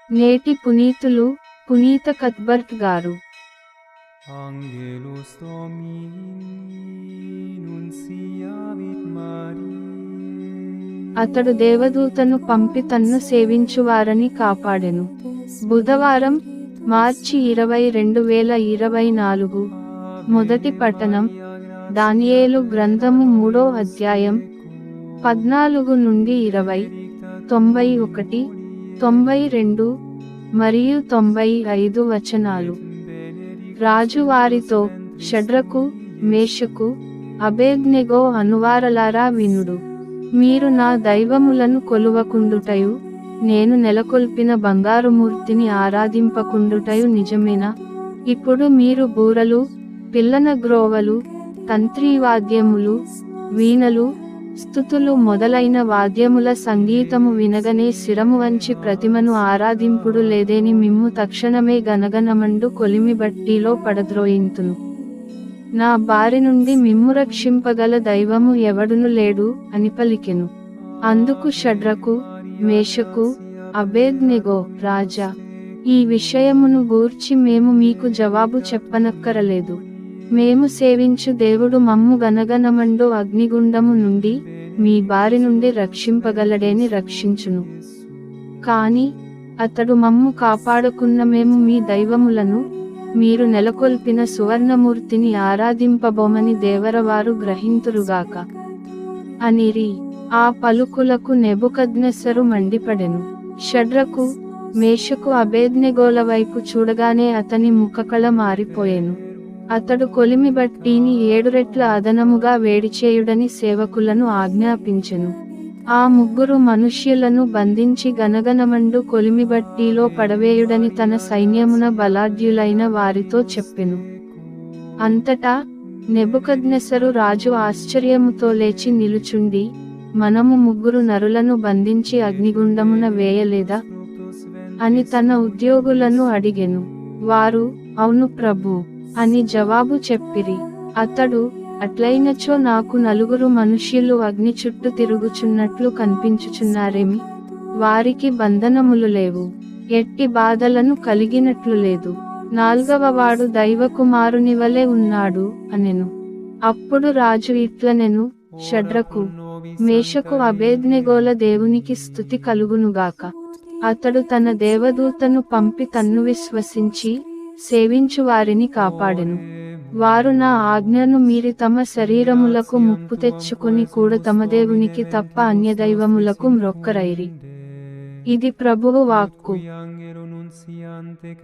నేటి పునీతులు పునీత కత్బర్ట్ గారు. Angelus Domini nunciavit Mariae. అతడు దేవదూతను పంపి తన్ను సేవించువారని కాపాడెను. బుధవారం, మార్చి 20, 2024. మొదటి పఠనం దానియేలు గ్రంథము 3వ అధ్యాయం 14 నుండి 20, 91, 92 మరియు 95 వచనాలు. రాజు వారితో, షడ్రకు, మేషకు, అబేద్నెగో అనువారలారా వినుడు. మీరు నా దైవములను కొలువకుండుటయు, నేను నెలకొల్పిన బంగారుమూర్తిని ఆరాధింపకుండుటయు నిజమేనా? ఇప్పుడు మీరు బూరలు, పిల్లన గ్రోవలు, తంత్రీవాద్యములు, వీణలు, స్తుతులు మొదలైన వాద్యముల సంగీతము వినగనే శిరము వంచి ప్రతిమను ఆరాధింపుడు లేదేని మిమ్ము తక్షణమే గనగనమండు కొలిమిబట్టిలో పడద్రోయింతును. నా బారి నుండి మిమ్ము రక్షింపగల దైవము ఎవడును లేడు అని పలికెను. అందుకు షడ్రకు, మేషకు, అబేద్నెగో, రాజా, ఈ విషయమును గూర్చి మేము మీకు జవాబు చెప్పనక్కరలేదు. మేము సేవించు దేవుడు మమ్ము గనగనమండు అగ్నిగుండము నుండి, మీ బారి నుండి రక్షింపగలడేని రక్షించును. కాని అతడు మమ్ము కాపాడుకున్న మేము మీ దైవములను, మీరు నెలకొల్పిన సువర్ణమూర్తిని ఆరాధింపబోమని దేవరవారు గ్రహింతురుగాక అనిరి. ఆ పలుకులకు నెబుకద్నెస్సరు మండిపడెను. షడ్రకు, మేషకు అబేద్నెగోల వైపు చూడగానే అతని ముఖకళ మారిపోయెను. అతడు కొలిమిబట్టిని 7 రెట్ల అదనముగా వేడిచేయుడని సేవకులను ఆజ్ఞాపించెను. ఆ 3 మనుష్యులను బంధించి గనగనమండు కొలిమిబట్టిలో పడవేయుడని తన సైన్యమున బలాఢ్యులైన వారితో చెప్పెను. అంతటా నెబుకద్నెస్సరు రాజు ఆశ్చర్యముతో లేచి నిలుచుండి, మనము 3 నరులను బంధించి అగ్నిగుండమున వేయలేదా అని తన ఉద్యోగులను అడిగెను. వారు, అవును ప్రభూ అని జవాబు చెప్పిరి. అతడు, అట్లైనచో నాకు 4 మనుష్యులు అగ్ని చుట్టూ తిరుగుచున్నట్లు కనిపించుచున్నారేమి? వారికి బంధనములు లేవు, ఎట్టి బాధలను కలిగినట్లు లేదు. 4వవాడు దైవకుమారుని వలె ఉన్నాడు అనెను. అప్పుడు రాజు ఇట్లనెను, షడ్రకు, మేషకు, అబేద్నెగోల దేవునికి స్తుతి కలుగునుగాక. అతడు తన దేవదూతను పంపి తన్ను విశ్వసించి సేవించు వారిని కాపాడెను. వారు నా ఆజ్ఞను మీరి తమ శరీరములకు ముప్పు తెచ్చుకొని కూడా తమ దేవునికి తప్ప అన్యదైవములకు మ్రొక్కరైరి. ఇది ప్రభువు వాక్కు.